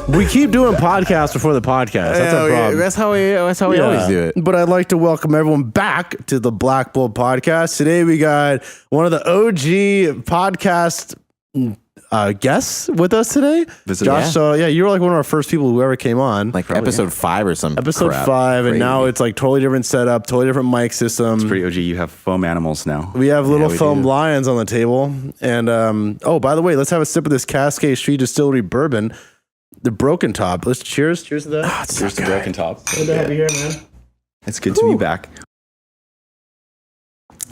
We keep doing podcasts before the podcast. That's our problem. That's how we always do it. But I'd like to welcome everyone back to the Black Bull Podcast. Today we got one of the OG podcast guests with us today. Josh, yeah. So you were like one of our first people who ever came on. Like episode 5 or something. Episode 5, and now it's like totally different setup, totally different mic system. It's pretty OG. You have foam animals now. We have little foam lions on the table. And by the way, let's have a sip of this Kaskade Street Distillery bourbon, the Broken Top. Let's cheers to that. Oh, cheers to Broken Top. Good to have you here, man. It's good to be back.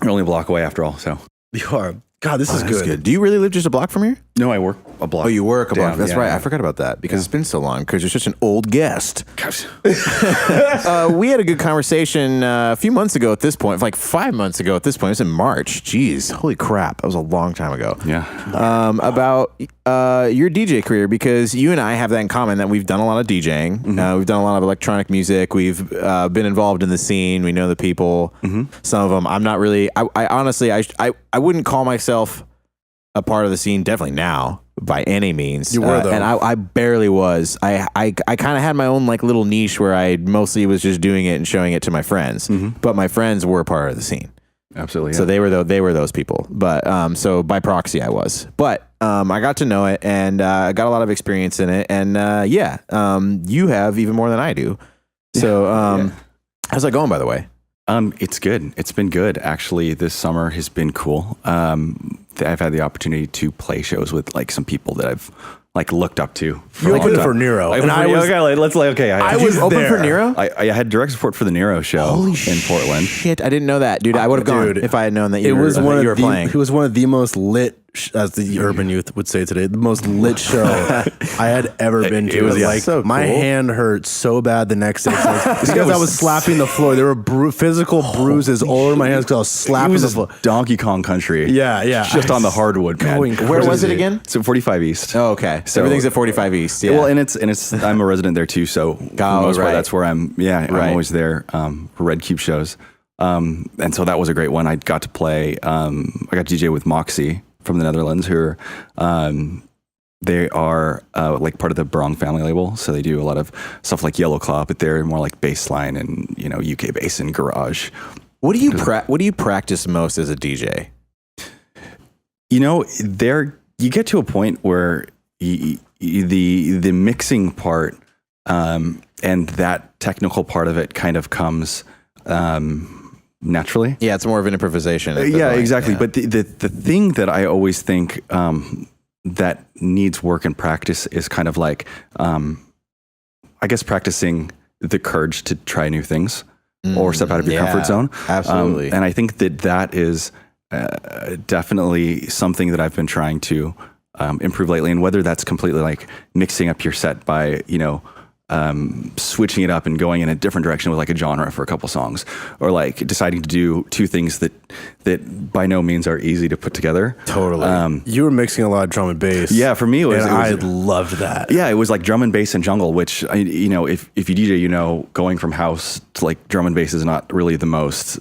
We're only a block away after all, so. You are. God, this is good. Do you really live just a block from here? No, I work a block. Oh, you work a block. down, That's yeah. right. I forgot about that because it's been so long because you're such an old guest. We had a good conversation a few months ago at this point, like 5 months ago at this point. It was in March. Jeez, holy crap. That was a long time ago. Yeah. About your DJ career, because you and I have that in common that we've done a lot of DJing. We've done a lot of electronic music. We've been involved in the scene. We know the people. Some of them. I'm not really. I honestly, I wouldn't call myself a part of the scene, definitely now, by any means. You were though, and I barely was. I kind of had my own like little niche where I mostly was just doing it and showing it to my friends. But my friends were a part of the scene. Absolutely. Yeah. So they were those people. But so by proxy, I was. But I got to know it and I got a lot of experience in it. And you have even more than I do. So how's that going, by the way? It's good. It's been good. Actually, this summer has been cool. I've had the opportunity to play shows with like some people that I've like looked up to. You opened for NERO. I was open for NERO? I had direct support for the NERO show in Portland. Shit, I didn't know that, dude. I would have gone if I had known that you were playing. It was one of the most lit, as the urban youth would say today, the most lit show I had ever been to. It was like so my cool. hand hurt so bad the next day because I was slapping the floor. There were physical bruises all over my hands because I was slapping It the was floor. Donkey Kong country. Yeah. Just on the hardwood, man. Where was it again? So 45 East. Oh, okay. So Everything's at 45 East. Yeah. Well, and it's I'm a resident there too, so for the most part, that's where I'm always there for Red Cube shows. And so that was a great one. I got to play, I got to DJ with Moxie from the Netherlands, who they are like part of the Brong family label. So they do a lot of stuff like Yellow Claw, but they're more like bassline and, UK bass and garage. What do you practice most as a DJ? You get to a point where the mixing part and that technical part of it kind of comes naturally. Yeah, it's more of an improvisation. Exactly. Yeah. But the thing that I always think that needs work and practice is kind of like, I guess, practicing the courage to try new things or step out of your comfort zone. Absolutely. And I think that is definitely something that I've been trying to improve lately. And whether that's completely like mixing up your set by, switching it up and going in a different direction with like a genre for a couple songs, or like deciding to do two things that by no means are easy to put together. Totally. You were mixing a lot of drum and bass. Yeah, for me I loved that. Yeah, it was like drum and bass and jungle, which if you DJ, going from house to like drum and bass is not really the most.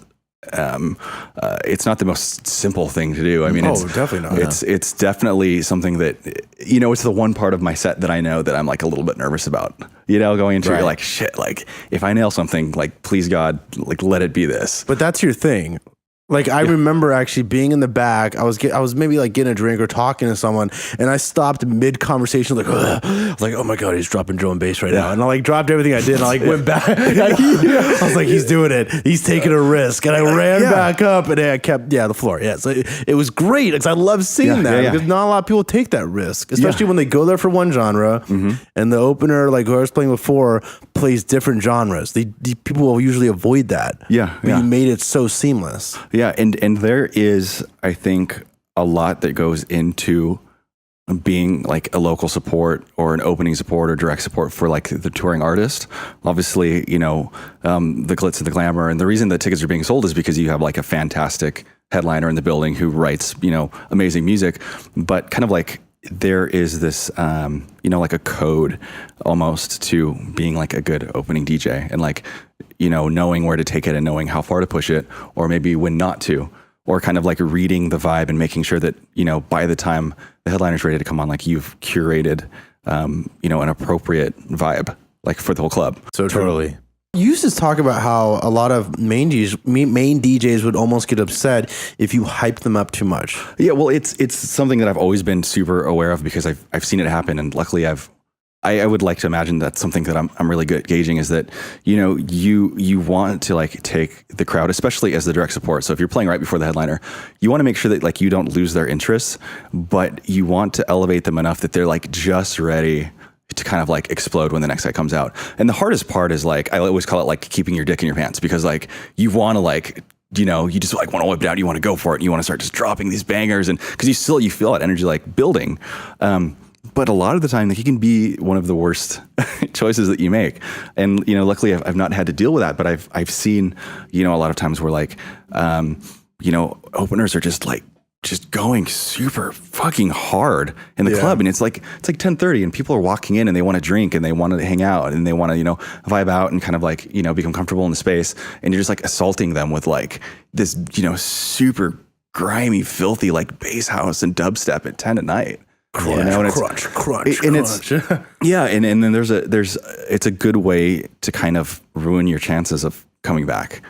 It's not the most simple thing to do. I mean, it's definitely not. It's definitely something that, it's the one part of my set that I know that I'm like a little bit nervous about, going into it, you're like, shit, like if I nail something, like, please God, like let it be this. But that's your thing. Like I remember actually being in the back. I was maybe like getting a drink or talking to someone, and I stopped mid conversation. Like, I was like, oh my God, he's dropping drum and bass right now. And I like dropped everything I did. And I like went back. I was like, he's doing it. He's taking a risk. And I ran back up, and I kept the floor. Yeah, so it was great because I love seeing that because not a lot of people take that risk, especially when they go there for one genre, and the opener, like who I was playing before, plays different genres. People will usually avoid that. Yeah, but you made it so seamless. Yeah, and there is, I think, a lot that goes into being like a local support or an opening support or direct support for like the touring artist. Obviously, the glitz and the glamour, and the reason that tickets are being sold is because you have like a fantastic headliner in the building who writes, amazing music, but kind of like there is this, like a code almost to being like a good opening DJ and like, knowing where to take it and knowing how far to push it, or maybe when not to, or kind of like reading the vibe and making sure that, by the time the headliner's ready to come on, like you've curated an appropriate vibe, like for the whole club. So totally. You used to talk about how a lot of main DJs would almost get upset if you hype them up too much. Yeah, well, it's something that I've always been super aware of because I've seen it happen, and luckily I would like to imagine that's something that I'm really good at gauging, is that, you want to like take the crowd, especially as the direct support. So if you're playing right before the headliner, you want to make sure that like you don't lose their interests, but you want to elevate them enough that they're like just ready to kind of like explode when the next guy comes out. And the hardest part is like, I always call it like keeping your dick in your pants, because like you want to like, you just like want to whip it out, you want to go for it, and you want to start just dropping these bangers, and because you feel that energy like building. But a lot of the time, like, it can be one of the worst choices that you make. And, luckily I've not had to deal with that, but I've seen, a lot of times where like, openers are just going super fucking hard in the club. And it's like 10:30 and people are walking in and they want to drink and they want to hang out and they want to, vibe out and kind of like, become comfortable in the space. And you're just like assaulting them with like this, super grimy, filthy, like bass house and dubstep at 10 at night. Crunch. And then it's a good way to kind of ruin your chances of coming back.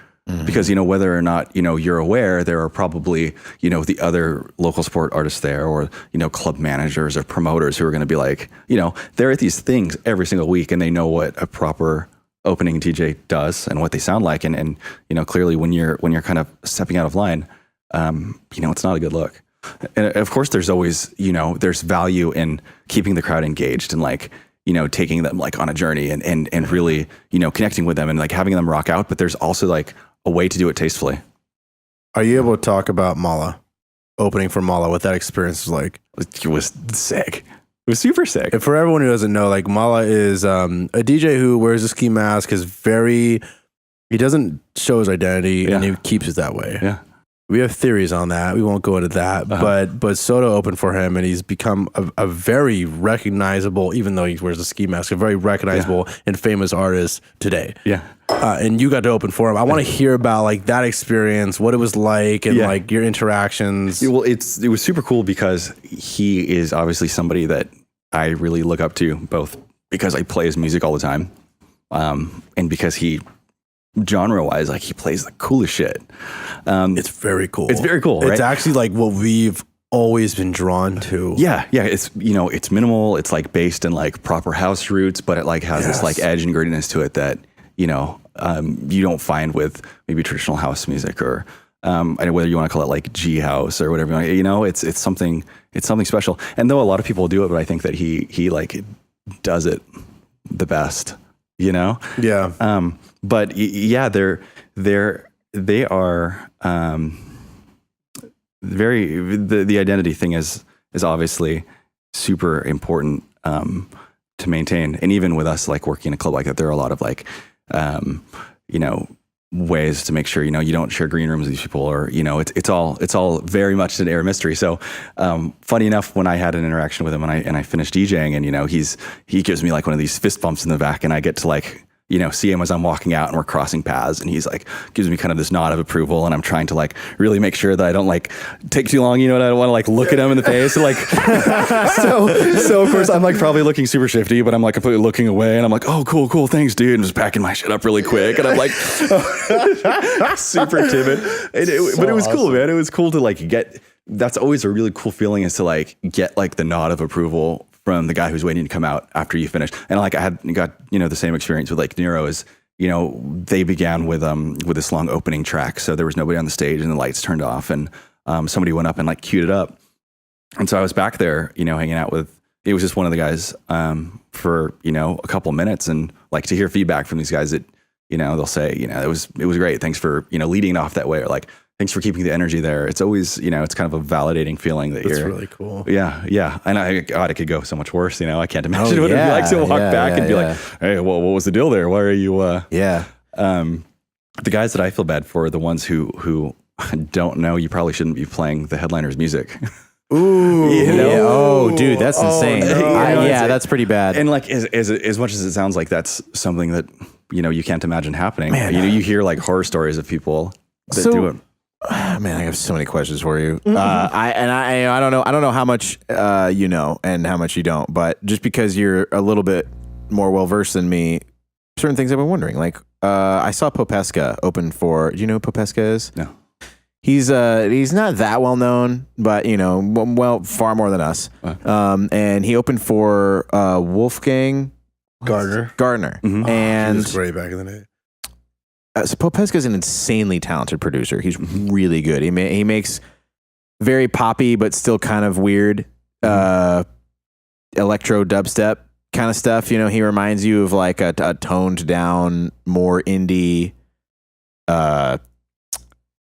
Because, whether or not, you're aware, there are probably, the other local sport artists there, or, club managers or promoters who are going to be like, they're at these things every single week and they know what a proper opening DJ does and what they sound like. And clearly when you're kind of stepping out of line, it's not a good look. And of course there's always, there's value in keeping the crowd engaged and like, taking them like on a journey and really, connecting with them and like having them rock out. But there's also like a way to do it tastefully. Are you able to talk about Mala, opening for Mala, what that experience was like? It was sick. It was super sick. And for everyone who doesn't know, like Mala is a DJ who wears a ski mask, he doesn't show his identity and he keeps it that way. Yeah. We have theories on that. We won't go into that, but Soto opened for him and he's become a very recognizable, even though he wears a ski mask, a very recognizable and famous artist today. Yeah. And you got to open for him. I want to hear about like that experience, what it was like, and like your interactions. Well, it was super cool because he is obviously somebody that I really look up to, both because I play his music all the time, and because he, genre-wise, like he plays the coolest shit. It's very cool. It's very cool. Right? It's actually like what we've always been drawn to. Yeah. It's it's minimal. It's like based in like proper house roots, but it like has this like edge and grittiness to it that you don't find with maybe traditional house music or whether you want to call it like G house or whatever. It's something special. And though a lot of people do it, but I think that he like does it the best. Yeah. But they are very the identity thing is obviously super important to maintain. And even with us like working in a club like that, there are a lot of like ways to make sure you don't share green rooms with these people, or it's all very much an air mystery. So funny enough, when I had an interaction with him and I finished DJing, and he gives me like one of these fist bumps in the back, and I get to like see him as I'm walking out and we're crossing paths, and he's like gives me kind of this nod of approval, and I'm trying to like really make sure that I don't like take too long, and I don't want to like look at him in the face, and, like so of course I'm like probably looking super shifty, but I'm like completely looking away, and I'm like, oh cool, thanks dude, and just packing my shit up really quick, and I'm like super timid, but it was cool, man. It was cool to like that's always a really cool feeling, is to like get like the nod of approval from the guy who's waiting to come out after you finish. And like I got the same experience with like NERO. Is they began with this long opening track, so there was nobody on the stage and the lights turned off, and somebody went up and like queued it up, and so I was back there hanging out with, it was just one of the guys for a couple minutes, and like to hear feedback from these guys that they'll say it was great, thanks for leading it off that way, or like thanks for keeping the energy there. It's always, it's kind of a validating feeling that That's really cool. Yeah. And God, it could go so much worse. I can't imagine what it'd be like to walk back and be like, hey, well, what was the deal there? Why are you, the guys that I feel bad for are the ones who don't know you probably shouldn't be playing the headliner's music. Ooh. Oh, dude, that's insane. No. That's pretty bad. And like, as much as it sounds like that's something that, you can't imagine happening. Man, you hear like horror stories of people that do it. Man, I have so many questions for you. I don't know how much you know and how much you don't, but just because you're a little bit more well versed than me, certain things I've been wondering. Like I saw Popesca open for. Do you know who Popesca is? No. He's not that well known, but well far more than us. And he opened for Wolfgang Gardner. Mm-hmm. He And was great back in the day. So Popesca is an insanely talented producer. He's really good. He makes very poppy but still kind of weird electro dubstep kind of stuff. He reminds you of like a toned down, more indie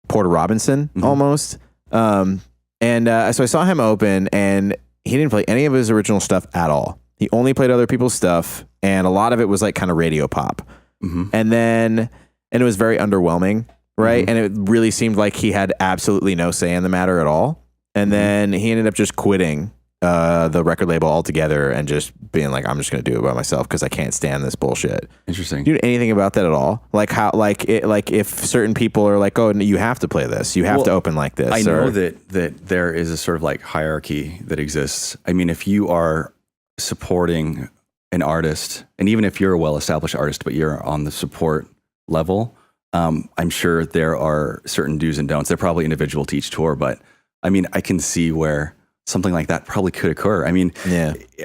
Porter Robinson almost. So I saw him open, and he didn't play any of his original stuff at all. He only played other people's stuff, and a lot of it was like kind of radio pop. And it was very underwhelming, right? And it really seemed like he had absolutely no say in the matter at all. And then he ended up just quitting the record label altogether and just being like, I'm just going to do it by myself because I can't stand this bullshit. Interesting. Do you know anything about that at all? Like how, like if certain people are like, oh, you have to play this, you have to open like this. I know that there is a sort of like hierarchy that exists. I mean, if you are supporting an artist, and even if you're a well-established artist, but you're on the support level, I'm sure there are certain do's and don'ts. They're probably individual to each tour, but I mean, I can see where something like that probably could occur. I mean,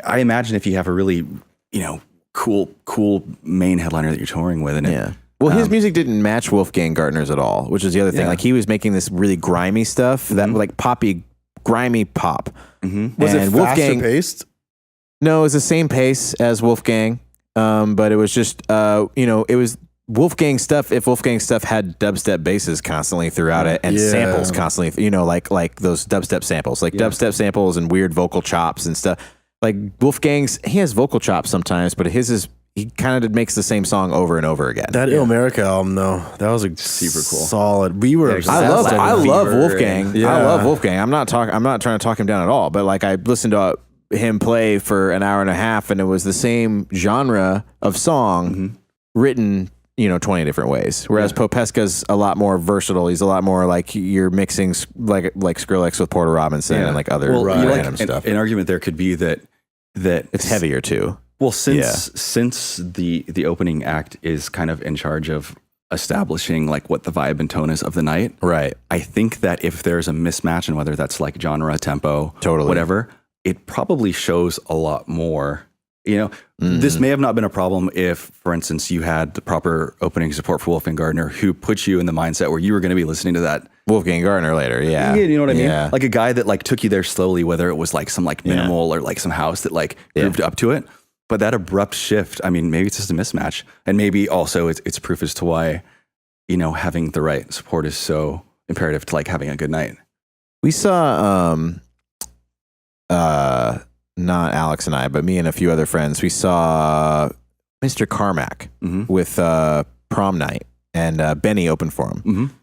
I imagine if you have a really, cool main headliner that you're touring with, and his music didn't match Wolfgang Gardner's at all, which is the other thing. Like he was making this really grimy stuff, that like poppy, grimy pop. Was it faster paced? No, it was the same pace as Wolfgang, but it was just, it was Wolfgang stuff. If Wolfgang stuff had dubstep basses constantly throughout it and samples constantly, like those dubstep samples, like dubstep samples and weird vocal chops and stuff. Like Wolfgang's, he has vocal chops sometimes, but he kind of makes the same song over and over again. That America album, though, that was a super cool, solid. We were. I love Wolfgang. I love Wolfgang. I'm not trying to talk him down at all. But like I listened to him play for an hour and a half, and it was the same genre of song written 20 different ways. Whereas Popesca's a lot more versatile. He's a lot more like you're mixing like Skrillex with Porter Robinson and like other random stuff. An argument there could be that it's heavier too. Well, since the opening act is kind of in charge of establishing like what the vibe and tone is of the night. Right. I think that if there's a mismatch in whether that's like genre, tempo, whatever, it probably shows a lot more. This may have not been a problem if, for instance, you had the proper opening support for Wolfgang Gardner, who put you in the mindset where you were going to be listening to that Wolfgang Gardner later. Yeah. You know what I mean? Like a guy that like took you there slowly, whether it was like some like minimal or like some house that like grooved up to it. But that abrupt shift, I mean, maybe it's just a mismatch, and maybe also it's proof as to why, having the right support is so imperative to like having a good night. We saw, not Alex and I, but me and a few other friends, we saw Mr. Carmack with Prom Night, and Benny opened for him.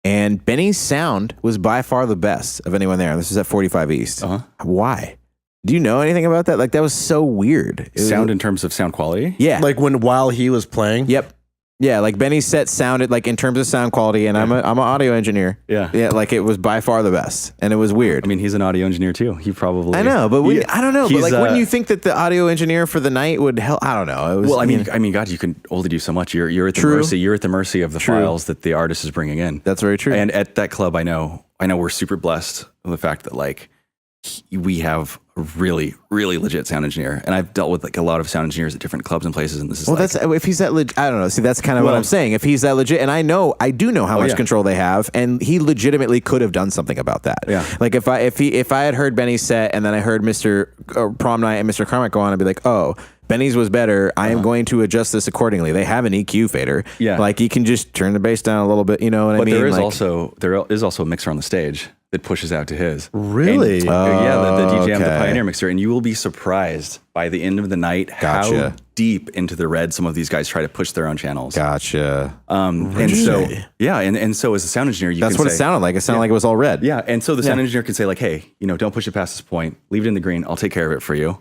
And Benny's sound was by far the best of anyone there. This is at 45 East. Why? Do you know anything about that? Like, that was so weird. Sound in terms of sound quality? Yeah. Like while he was playing? Yep. Yeah, like Benny's set sounded like in terms of sound quality, and I'm an audio engineer. Yeah, like it was by far the best, and it was weird. I mean, he's an audio engineer too. He probably. I know, but I don't know. But like, wouldn't you think that the audio engineer for the night would help? I don't know. It was, well, I mean, God, you can only do so much. You're at the mercy. You're at the mercy of the files that the artist is bringing in. That's very true. And at that club, I know we're super blessed with the fact that like we have a really, really legit sound engineer, and I've dealt with like a lot of sound engineers at different clubs and places, and this is that's if he's that legit. I don't know. See, that's kind of what I'm saying. If he's that legit, and I do know how much control they have, and he legitimately could have done something about that. Yeah. Like if I had heard Benny's set, and then I heard Mr. Prom Night and Mr. Carmack go on, I'd be like, oh, Benny's was better. I am going to adjust this accordingly. They have an EQ fader. Yeah. Like you can just turn the bass down a little bit. You know what I mean? But there is also a mixer on the stage that pushes out to his. Really? And, the DJing, the Pioneer mixer, and you will be surprised by the end of the night how deep into the red. Some of these guys try to push their own channels. Gotcha. And so, yeah. And so as a sound engineer, you That's can what say, it sounded like. It sounded like it was all red. yeah. And so the sound engineer can say like, hey, don't push it past this point. Leave it in the green. I'll take care of it for you.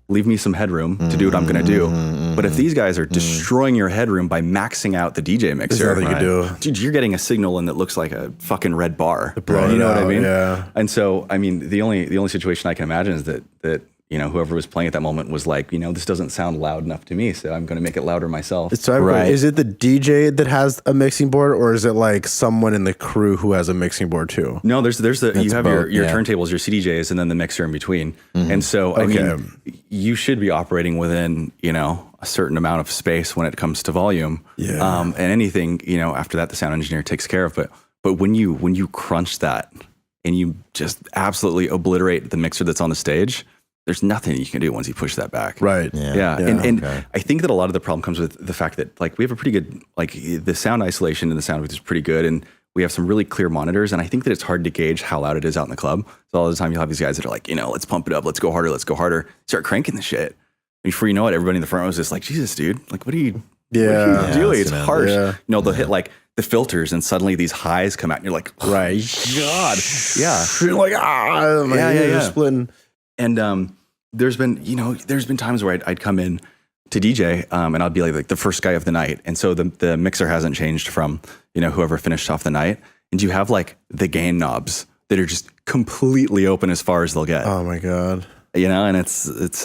Leave me some headroom to do what I'm going to do. But if these guys are destroying your headroom by maxing out the DJ mixer, nothing you can do. dude, you're getting a signal in that looks like a fucking red bar. blow You know it what I out, mean? yeah. And so, I mean, the only situation I can imagine is that whoever was playing at that moment was like, this doesn't sound loud enough to me, so I'm going to make it louder myself. So is it the DJ that has a mixing board, or is it like someone in the crew who has a mixing board too? No, there's you have both, your yeah. turntables, your CDJs, and then the mixer in between. And so, I mean, you should be operating within, a certain amount of space when it comes to volume. Yeah. And anything, after that, the sound engineer takes care of. But when you crunch that and you just absolutely obliterate the mixer that's on the stage, there's nothing you can do once you push that back. Right. Yeah. And I think that a lot of the problem comes with the fact that like we have a pretty good, like the sound isolation in the sound booth is pretty good. And we have some really clear monitors. And I think that it's hard to gauge how loud it is out in the club. So all the time you'll have these guys that are like, let's pump it up. Let's go harder. Start cranking the shit. Before you know it, everybody in the front row is just like, Jesus, dude, like, what are you doing? It's harsh. Yeah. They'll hit like the filters and suddenly these highs come out and you're like, oh, Right. God. Yeah. You're like, you're splitting. And there's been times where I'd come in to DJ and I'd be like the first guy of the night. And so the mixer hasn't changed from, whoever finished off the night. And you have like the gain knobs that are just completely open as far as they'll get. Oh my God. And it's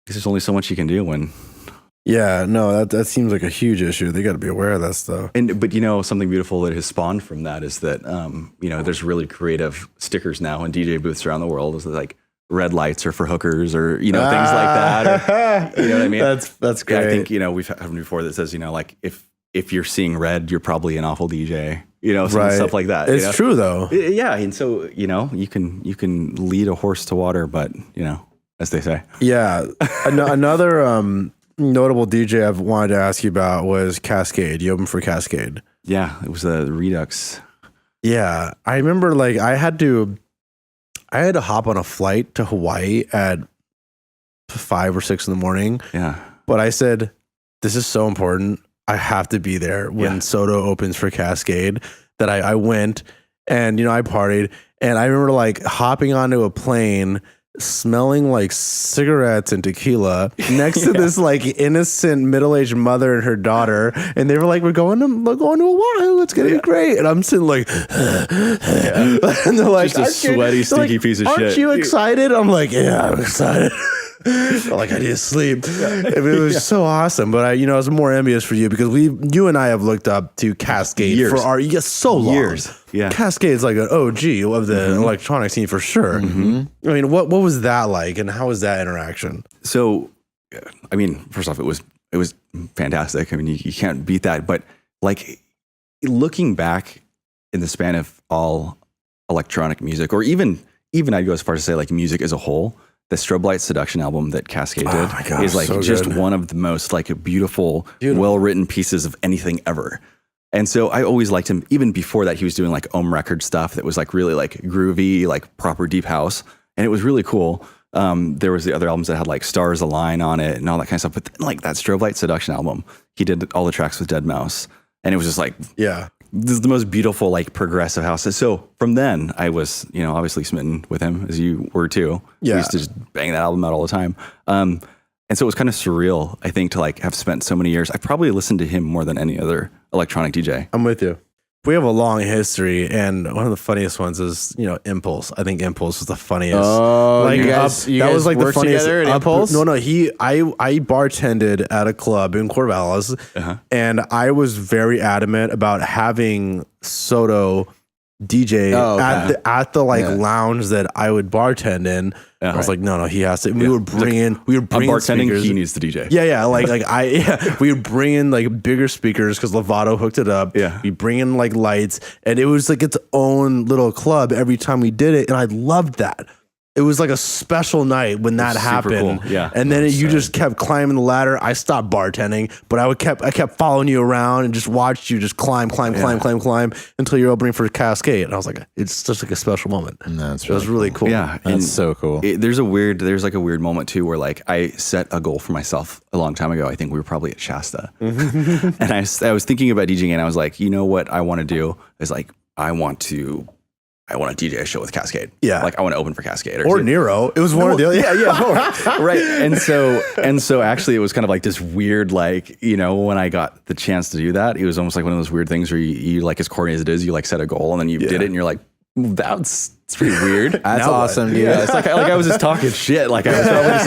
there's only so much you can do when. Yeah, no, that seems like a huge issue. They got to be aware of that stuff. But something beautiful that has spawned from that is that there's really creative stickers now in DJ booths around the world. Is like red lights are for hookers or things like that. Or, you know what I mean? That's great. I think we've had one before that says like if you're seeing red, you're probably an awful DJ. Stuff like that. It's true though. Yeah, and so you can lead a horse to water, but as they say. Yeah, another notable DJ I've wanted to ask you about was Kaskade. You opened for Kaskade. Yeah, it was the Redux. Yeah, I remember like I had to hop on a flight to Hawaii at 5 or 6 in the morning. Yeah, but I said, this is so important. I have to be there when Soto opens for Kaskade. That I went and I partied, and I remember like hopping onto a plane, smelling like cigarettes and tequila next to this like innocent middle-aged mother and her daughter, and they were like, we're going to Hawaii, it's gonna be great. And I'm sitting like and they're like, just a sweaty stinky piece of shit. Aren't you excited? I'm like, yeah, I'm excited. Like I need to sleep. It was so awesome, but I was more envious for you because you and I have looked up to Kaskade for our so long. Years. Yeah, Kaskade is like an OG of the electronic scene for sure. I mean, what was that like, and how was that interaction? So, I mean, first off, it was fantastic. I mean, you can't beat that. But like looking back in the span of all electronic music, or even I'd go as far as to say like music as a whole. The Strobe Light Seduction album that Kaskade did is like so just good. One of the most like beautiful, well-written pieces of anything ever. And so I always liked him. Even before that, he was doing like Ohm Record stuff that was like really like groovy, like proper deep house. And it was really cool. There was the other albums that had like Stars Align on it and all that kind of stuff. But then, like that Strobe Light Seduction album, he did all the tracks with Deadmau5. And it was just like, this is the most beautiful, like progressive house. So from then I was, obviously smitten with him as you were too. Yeah. We used to just bang that album out all the time. And so it was kind of surreal, I think, to like have spent so many years. I probably listened to him more than any other electronic DJ. I'm with you. We have a long history, and one of the funniest ones is, Impulse. I think Impulse was the funniest. Oh, like, you guys like the funniest. Together at Impulse? No, I bartended at a club in Corvallis, and I was very adamant about having Soto DJ at the lounge that I would bartend in. I was like, no, he has to. We would bring in bartending. speakers. He needs the DJ. We would bring in like bigger speakers because Lovato hooked it up. Yeah, we bring in like lights, and it was like its own little club every time we did it, and I loved that. it was like a special night when that super happened. cool. Yeah. And then you just kept climbing the ladder. I stopped bartending, but I kept following you around and just watched you just climb until you're opening for Kaskade. And I was like, it's just like a special moment. And It was really cool. Yeah. That's so cool. There's like a weird moment too where like I set a goal for myself a long time ago. I think we were probably at Shasta. And I was thinking about DJing and I was like, you know what I want to do is like, I want to DJ a show with Kaskade. Yeah. Like I want to open for Kaskade. Or NERO. It was one or the other. Yeah. Right. And so actually it was kind of like this weird, like, you know, when I got the chance to do that, it was almost like one of those weird things where you like, as corny as it is, you like set a goal and then you did it and you're like, it's pretty weird. That's awesome, dude. Yeah, it's like I was just talking shit. Like I was probably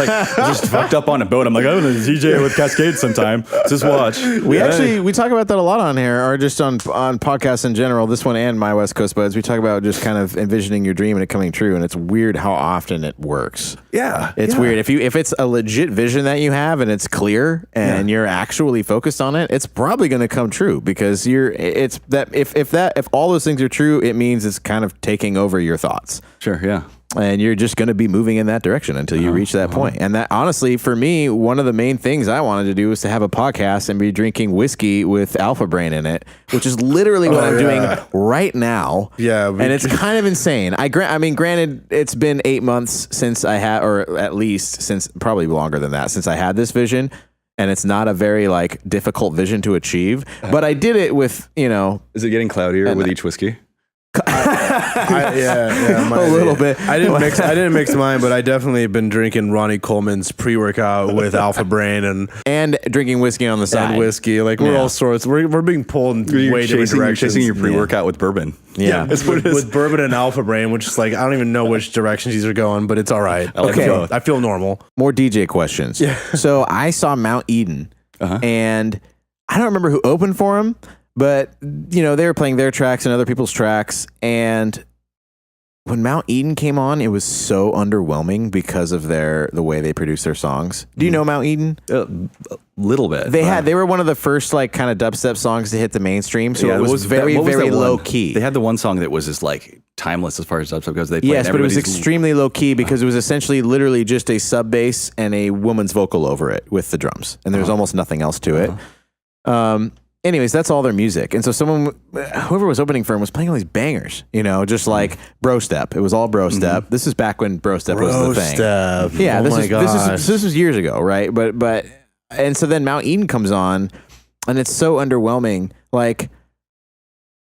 just fucked up on a boat. I'm like, I'm gonna DJ with Kaskade sometime. Just watch. We talk about that a lot on here, or just on podcasts in general. This one and My West Coast Buds. We talk about just kind of envisioning your dream and it coming true, and it's weird how often it works. Yeah, It's weird. If it's a legit vision that you have and it's clear and you're actually focused on it, it's probably going to come true because if all those things are true, it means it's kind of taking over your thoughts. Sure. Yeah. And you're just going to be moving in that direction until you reach that point. And that, honestly, for me, one of the main things I wanted to do was to have a podcast and be drinking whiskey with Alpha Brain in it, which is literally what I'm doing right now. Yeah, and it's kind of insane. I mean, granted, it's been 8 months since I had, or at least since, probably longer than that, since I had this vision. And it's not a very like difficult vision to achieve, but I did it with, you know. Is it getting cloudier with each whiskey? A little bit. I didn't mix mine, but I definitely been drinking Ronnie Coleman's pre-workout with Alpha Brain and drinking whiskey on the side. And whiskey. Like we're all sorts. We're being pulled in way different directions. Chasing your pre-workout with bourbon. Yeah. With bourbon and Alpha Brain, which is like I don't even know which directions these are going, but it's all right. I feel normal. More DJ questions. Yeah. So I saw Mount Eden, and I don't remember who opened for him. But, you know, they were playing their tracks and other people's tracks. And when Mount Eden came on, it was so underwhelming because of the way they produce their songs. Do you know Mount Eden? A little bit. They were one of the first like kind of dubstep songs to hit the mainstream. So it was very low key. They had the one song that was just like timeless as far as dubstep goes. But it was extremely low key because it was essentially literally just a sub bass and a woman's vocal over it with the drums. And there was almost nothing else to it. Anyways, that's all their music. And so whoever was opening for him was playing all these bangers, you know, just like bro step. It was all bro step. This is back when bro step was the thing. Step. Yeah, this was years ago, right? But and so then Mount Eden comes on and it's so underwhelming. Like,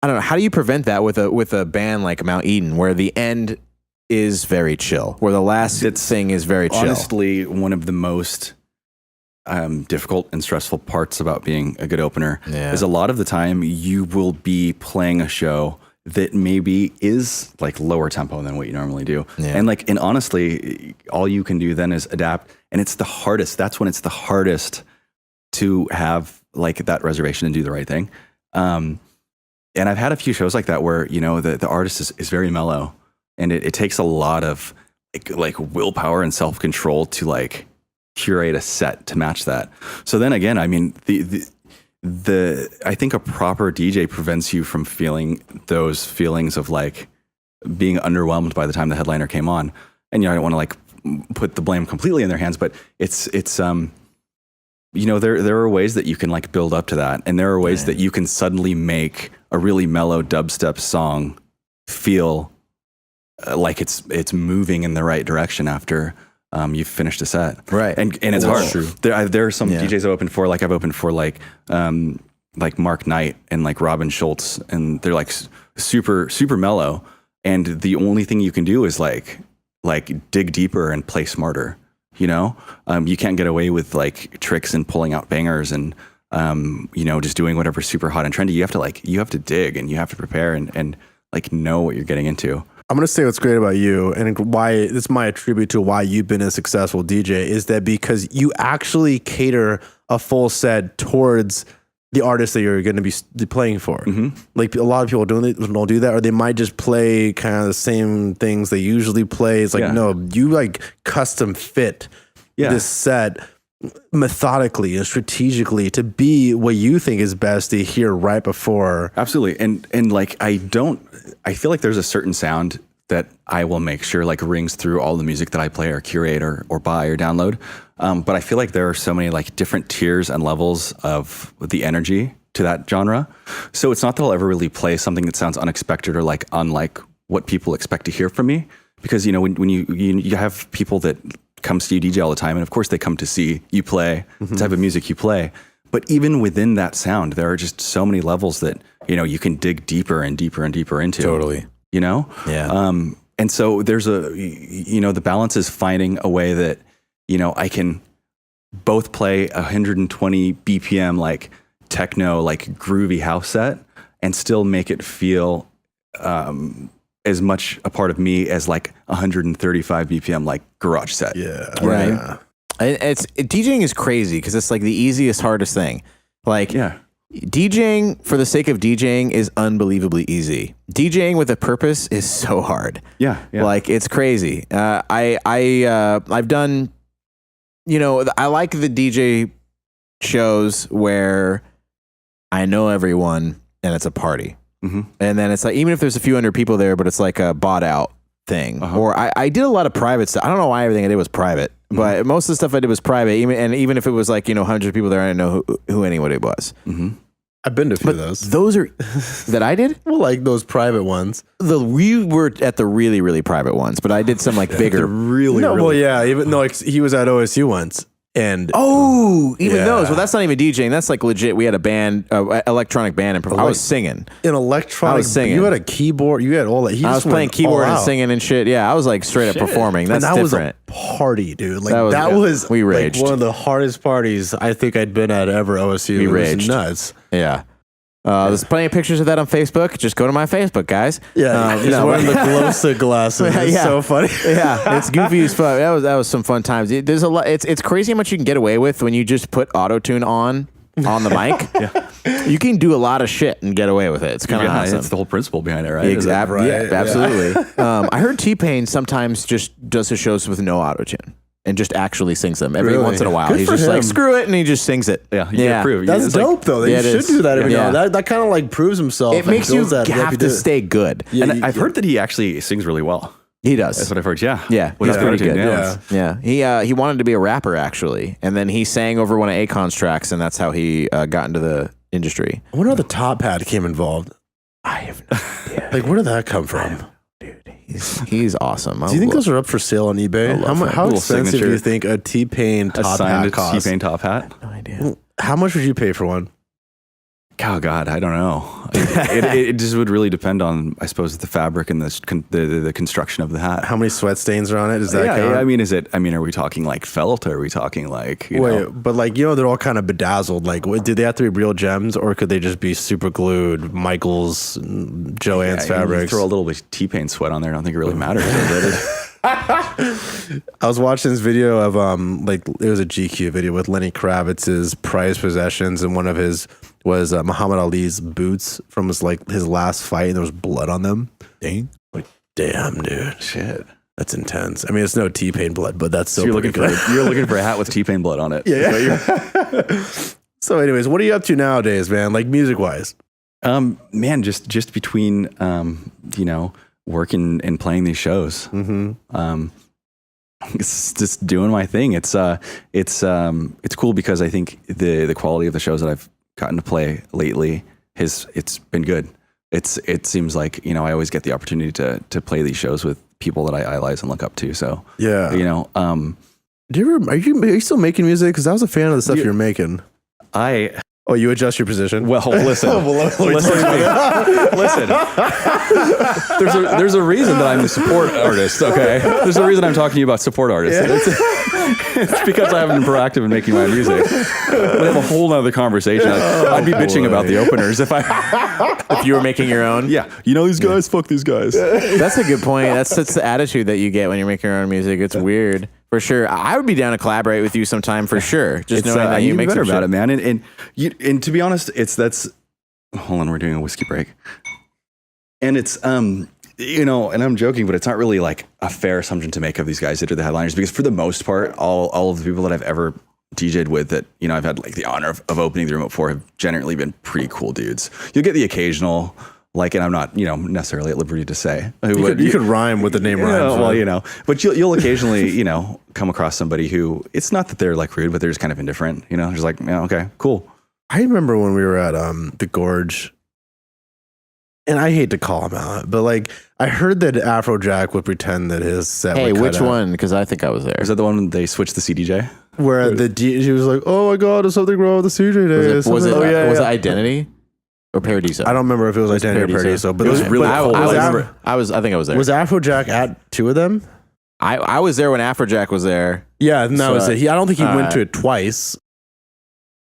I don't know, how do you prevent that with a band like Mount Eden where the end is very chill, where the last thing is very chill? Honestly, one of the most difficult and stressful parts about being a good opener is a lot of the time you will be playing a show that maybe is like lower tempo than what you normally do. Yeah. And honestly, all you can do then is adapt. And it's the hardest. That's when it's the hardest to have like that reservation and do the right thing. And I've had a few shows like that where, you know, the artist is very mellow and it takes a lot of like willpower and self-control to like curate a set to match that. So then again, I mean, I think a proper DJ prevents you from feeling those feelings of like being underwhelmed by the time the headliner came on. And you know, I don't want to like put the blame completely in their hands, but it's you know, there are ways that you can like build up to that, and there are ways that you can suddenly make a really mellow dubstep song feel like it's moving in the right direction after you've finished a set, right? And it's hard. True. There are some DJs I've opened for, like I've opened for like Mark Knight and like Robin Schultz, and they're like super mellow, and the only thing you can do is like dig deeper and play smarter. You know, you can't get away with like tricks and pulling out bangers and you know, just doing whatever's super hot and trendy. You have to dig and you have to prepare and like know what you're getting into. I'm going to say what's great about you and why this is my attribute to why you've been a successful DJ is that because you actually cater a full set towards the artist that you're going to be playing for. Mm-hmm. Like a lot of people don't do that, or they might just play kind of the same things they usually play. It's like, no, you like custom fit this set methodically and strategically to be what you think is best to hear right before. Absolutely. And like, I feel like there's a certain sound that I will make sure like rings through all the music that I play or curate or buy or download. But I feel like there are so many like different tiers and levels of the energy to that genre. So it's not that I'll ever really play something that sounds unexpected or like unlike what people expect to hear from me. Because, you know, when you have people that come to you DJ all the time, and of course they come to see you play the type of music you play. But even within that sound, there are just so many levels that, you know, you can dig deeper and deeper and deeper into. Totally. You know? Yeah. And so there's you know, the balance is finding a way that, you know, I can both play 120 BPM, like techno, like groovy house set and still make it feel, as much a part of me as like 135 BPM, like garage set. Yeah. Right. Yeah. DJing is crazy because it's like the easiest, hardest thing. Like, DJing for the sake of DJing is unbelievably easy. DJing with a purpose is so hard. Yeah. Like, it's crazy. I've done, you know, I like the DJ shows where I know everyone and it's a party. And then it's like, even if there's a few hundred people there, but it's like a bought out thing. Or I did a lot of private stuff. I don't know why everything I did was private, but most of the stuff I did was private. Even if it was like, you know, hundreds of people there, I didn't know who anybody was. I've been to a few of those. Those are that I did. Well, like those private ones. We were at the really, really private ones, but I did some like bigger. Well, yeah. Even no, like, he was at OSU once. And those. Well, that's not even DJing. That's like legit. We had a band, electronic band, and I was singing. In electronic, I was singing. You had a keyboard. You had all that. I was playing keyboard and singing and shit. Yeah, I was like straight up performing. That's and that different. was a party, dude. Like That was we raged. Like one of the hardest parties I think I'd been at ever. OSU. We It was raged. nuts. Yeah. There's plenty of pictures of that on Facebook. Just go to my Facebook, guys. Yeah, he's wearing the glow stick glasses. It's so funny. Yeah, it's goofy as fuck. That was some fun times. There's a lot. It's crazy how much you can get away with when you just put auto-tune on the mic. You can do a lot of shit and get away with it. It's kind of awesome. It's the whole principle behind it, right? Exactly. Yeah, absolutely. I heard T-Pain sometimes just does his shows with no auto-tune. And just actually sings them every once in a while. Good He's for just him. like, screw it, and he just sings it. Yeah. Prove. That's dope, though. You should do that every now and then. That kind of like proves himself. It makes you have to stay good. Yeah, and I've heard that he actually sings really well. He does. That's what I've heard. Yeah. He's pretty good. Yeah. He wanted to be a rapper, actually. And then he sang over one of Akon's tracks, and that's how he got into the industry. I wonder how the top hat became involved. I have no idea. Like, where did that come from? Dude, he's awesome. Do you think those are up for sale on eBay? How expensive do you think a T-Pain top hat costs? T-Pain top hat? No idea. How much would you pay for one? Oh God, I don't know. It just would really depend on, I suppose, the fabric and the construction of the hat. How many sweat stains are on it? Is that count? I mean, are we talking like felt, or are we talking like but like, you know, they're all kind of bedazzled. Like, do they have to be real gems, or could they just be super glued Michaels, Joann's fabrics? Throw a little bit of T-Pain sweat on there. I don't think it really matters. I was watching this video of like, it was a GQ video with Lenny Kravitz's prized possessions, and one of his was Muhammad Ali's boots from his last fight, and there was blood on them. Dang. Like, damn, dude, shit, that's intense. I mean, it's no T-Pain blood, but that's still you're pretty looking good. You're looking for a hat with T-Pain blood on it. Yeah. So, anyways, what are you up to nowadays, man? Like, music wise? Man, just between you know, working and playing these shows. It's just doing my thing. It's cool because I think the quality of the shows that I've gotten to play lately it's been good. It seems like, you know, I always get the opportunity to play these shows with people that I idolize and look up to. So yeah, you know, are you still making music? Because I was a fan of the stuff you're making. Oh, you adjust your position? Well, listen. Listen. There's a reason that I'm the support artist, okay? There's a reason I'm talking to you about support artists. Yeah. It's because I haven't been proactive in making my music. We have a whole nother conversation. I'd be bitching about the openers if you were making your own. Yeah. You know these guys? Fuck these guys. That's a good point. That's the attitude that you get when you're making your own music. It's weird. For sure. I would be down to collaborate with you sometime for sure. Just knowing that you make better some about shit. it, man. And to be honest, hold on, we're doing a whiskey break. And it's you know, and I'm joking, but it's not really like a fair assumption to make of these guys that are the headliners, because for the most part, all of the people that I've ever DJ'd with that, you know, I've had like the honor of opening the room up for have generally been pretty cool dudes. You'll get the occasional Like, and I'm not, necessarily at liberty to say who You could rhyme with the name rhymes. well, but you'll occasionally, come across somebody who it's not that they're like rude, but they're just kind of indifferent, just like, yeah, okay, cool. I remember when we were at the Gorge, and I hate to call him out, but like I heard that Afrojack would pretend that his set. Hey, would cut which out. one? Because I think I was there. Is that the one when they switched the CDJ? Where he was like, "Oh my God, there's something wrong with the CJ day." Was it Yeah. Identity or Paradiso? I don't remember if it was Identity or Paradiso, but It was really cool. I think I was there. Was Afrojack at two of them? I was there when Afrojack was there. Yeah, and that was it. I don't think he went Alright. to it twice.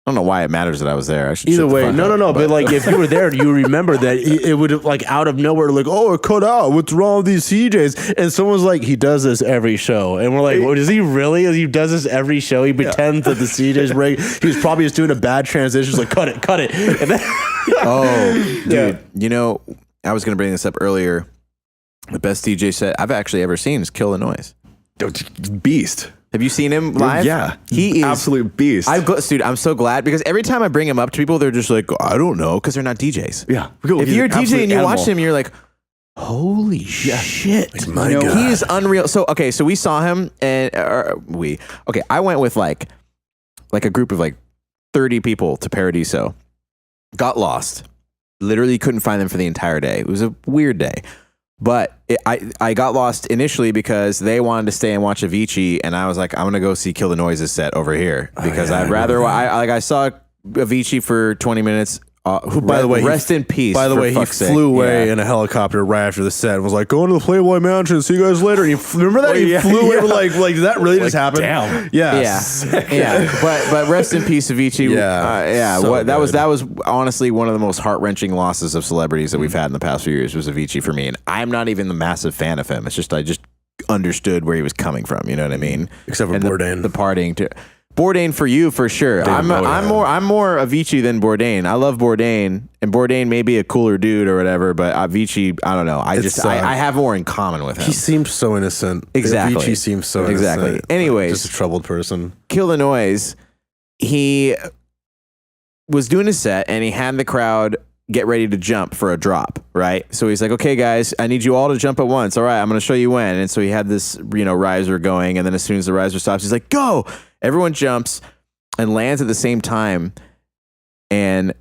I don't know why it matters that I was there. I should Either shut the way, fuck no. up, But like, if you were there, you remember that it would like out of nowhere, like, "Oh, it cut out. What's wrong with these CJs?" And someone's like, "He does this every show," and we're like, "Well, does he really? He does this every show? He pretends that the CJs break. He was probably just doing a bad transition. He's like, cut it." And then, Oh, dude. Yeah. I was going to bring this up earlier. The best DJ set I've actually ever seen is Kill the Noise. Beast. Have you seen him live? Yeah. He is absolute beast. Dude, I'm so glad because every time I bring him up to people, they're just like, I don't know, because they're not DJs. Yeah. If you're a DJ and you watch him, him, you're like, holy shit. my God. He is unreal. So we saw him and I went with like a group of like 30 people to Paradiso. Got lost. Literally couldn't find them for the entire day. It was a weird day. But I got lost initially because they wanted to stay and watch Avicii, and I was like, I'm gonna go see Kill the Noise's set over here because I'd rather. I saw Avicii for 20 minutes. who, by the way, rest in peace. By the for way, he fuck's sake. flew away Yeah. in a helicopter right after the set and was like, "Going to the Playboy Mansion. See you guys later." And remember that he flew away. Like, did that really just happen? Damn. Yeah, Yeah. But rest in peace, Avicii. Yeah. So that was honestly one of the most heart wrenching losses of celebrities that we've had in the past few years was Avicii for me, and I'm not even the massive fan of him. It's just I just understood where he was coming from. You know what I mean? Except for And Bourdain. the partying too. Bourdain for you for sure. I'm more Avicii than Bourdain. I love Bourdain, and Bourdain may be a cooler dude or whatever, but Avicii, I don't know. I have more in common with him. He seems so innocent. Exactly. Avicii seems so innocent. Exactly. Anyways, just a troubled person. Kill the Noise. He was doing a set and he had the crowd get ready to jump for a drop, right? So he's like, "Okay, guys, I need you all to jump at once. All right, I'm going to show you when." And so he had this, riser going, and then as soon as the riser stops, he's like, "Go!" Everyone jumps and lands at the same time and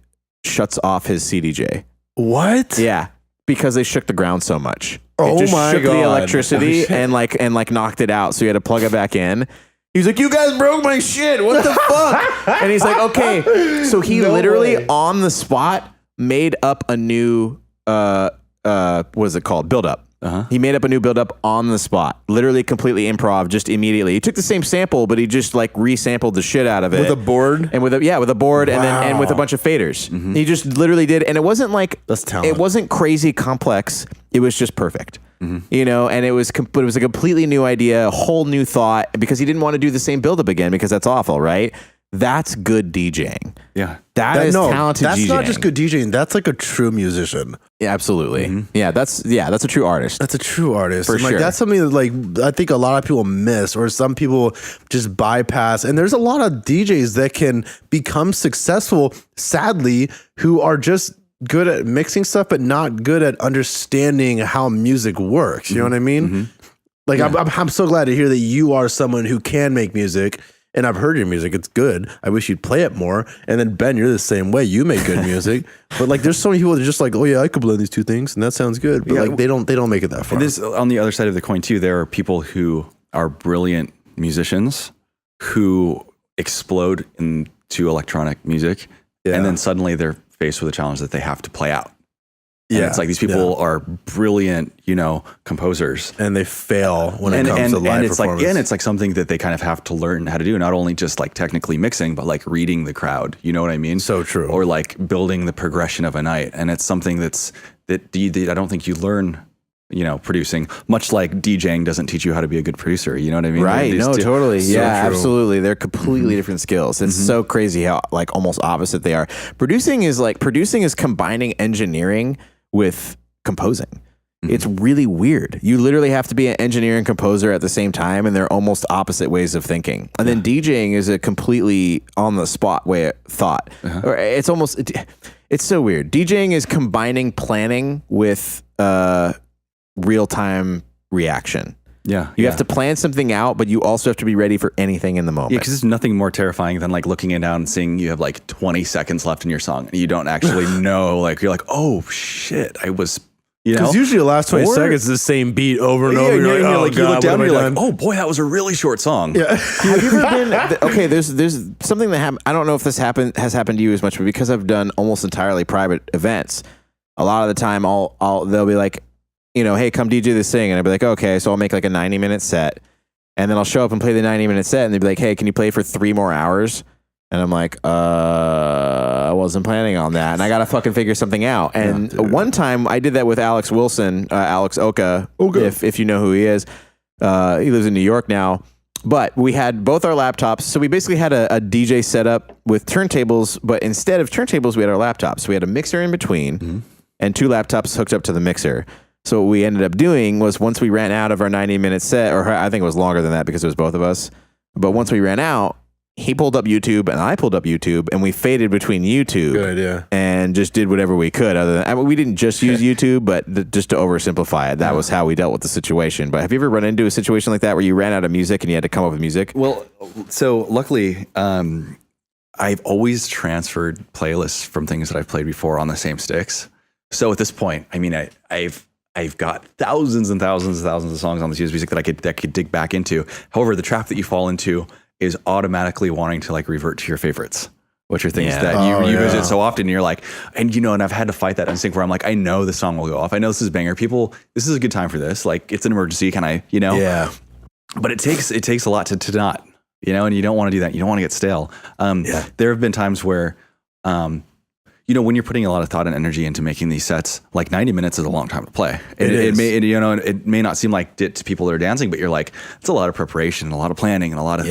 shuts off his CDJ. What? Yeah, because they shook the ground so much. Oh it just my shook God. the electricity and knocked it out. So he had to plug it back in. He's like, "You guys broke my shit. What the fuck?" And he's like, "Okay." So he literally on the spot made up a new what is it called? Build up. He made up a new build up on the spot, literally completely improv, just immediately. He took the same sample, but he just resampled the shit out of it With a board? and with a board Wow. and with a bunch of faders. He just literally did, and it wasn't That's talent. it wasn't crazy complex. It was just perfect. And it was a completely new idea, a whole new thought, because he didn't want to do the same build up again because that's awful, right? That's good DJing. Yeah. That is talented that's DJing. not just good DJing. That's like a true musician. Yeah, absolutely. Yeah, that's a true artist. That's a true artist. For And, sure. That's something that I think a lot of people miss, or some people just bypass. And there's a lot of DJs that can become successful, sadly, who are just good at mixing stuff, but not good at understanding how music works. You know what I mean? Like, I'm so glad to hear that you are someone who can make music. And I've heard your music. It's good. I wish you'd play it more. And then Ben, you're the same way. You make good music. But there's so many people that are just like, "Oh yeah, I could blend these two things and that sounds good." But they don't make it that far. This on the other side of the coin too. There are people who are brilliant musicians who explode into electronic music, and then suddenly they're faced with a challenge that they have to play out. And it's like these people are brilliant, composers, and they fail when it comes to live performance. And it's like something that they kind of have to learn how to do, not only just technically mixing, but reading the crowd. You know what I mean? So true. Or building the progression of a night. And it's something that I don't think you learn, producing, much like DJing doesn't teach you how to be a good producer. You know what I mean? Right. No, totally. So Yeah, true. absolutely. They're completely different skills. It's so crazy how almost opposite they are. Producing is combining engineering with composing. It's really weird. You literally have to be an engineer and composer at the same time, and they're almost opposite ways of thinking. And then DJing is a completely on the spot way of thought. Or it's almost It's so weird. DJing is combining planning with real-time reaction. Yeah. You have to plan something out, but you also have to be ready for anything in the moment. Yeah, because there's nothing more terrifying than like looking down and seeing you have like 20 seconds left in your song and you don't actually know. Like you're like, oh shit, I was, you know. Because usually the last 20 seconds is the same beat over and over. Yeah, You're like, you look down and you're like, oh boy, that was a really short song. Yeah. Have you ever been? Okay, there's something that happened. I don't know if this has happened to you as much, but because I've done almost entirely private events, a lot of the time they'll be like, you know, hey, come DJ this thing. And I'd be like, okay, so I'll make like a 90-minute set. And then I'll show up and play the 90-minute set. And they'd be like, hey, can you play for 3 more hours? And I'm like, I wasn't planning on that. And I got to fucking figure something out. And one time I did that with Alex Wilson, Alex Oka, if you know who he is. He lives in New York now. But we had both our laptops. So we basically had a DJ setup with turntables. But instead of turntables, we had our laptops. So we had a mixer in between and 2 laptops hooked up to the mixer. So what we ended up doing was once we ran out of our 90-minute set, or I think it was longer than that because it was both of us. But once we ran out, he pulled up YouTube and I pulled up YouTube and we faded between YouTube. Good idea. And just did whatever we could. Other than, I mean, we didn't just use YouTube, but just to oversimplify it, that was how we dealt with the situation. But have you ever run into a situation like that where you ran out of music and you had to come up with music? Well, so luckily, I've always transferred playlists from things that I've played before on the same sticks. So at this point, I mean, I've got thousands and thousands and thousands of songs on this music that I could dig back into. However, the trap that you fall into is automatically wanting to like revert to your favorites, which are things that you visit so often. And you're like, and you know, and I've had to fight that instinct where I'm like, I know this song will go off. I know this is a banger. People, this is a good time for this. Like it's an emergency. Can I, you know? Yeah. But it takes a lot to not, you know, and you don't want to do that. You don't want to get stale. There have been times where, you know, when you're putting a lot of thought and energy into making these sets, like 90 minutes is a long time to play. It may not seem like it to people that are dancing, but you're like, it's a lot of preparation, a lot of planning, and a lot of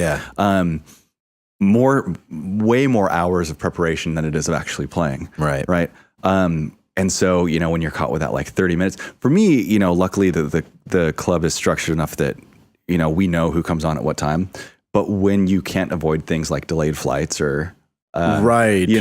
way more hours of preparation than it is of actually playing. Right. And so, you know, when you're caught with that like 30 minutes, for me, you know, luckily the club is structured enough that, you know, we know who comes on at what time. But when you can't avoid things like delayed flights or you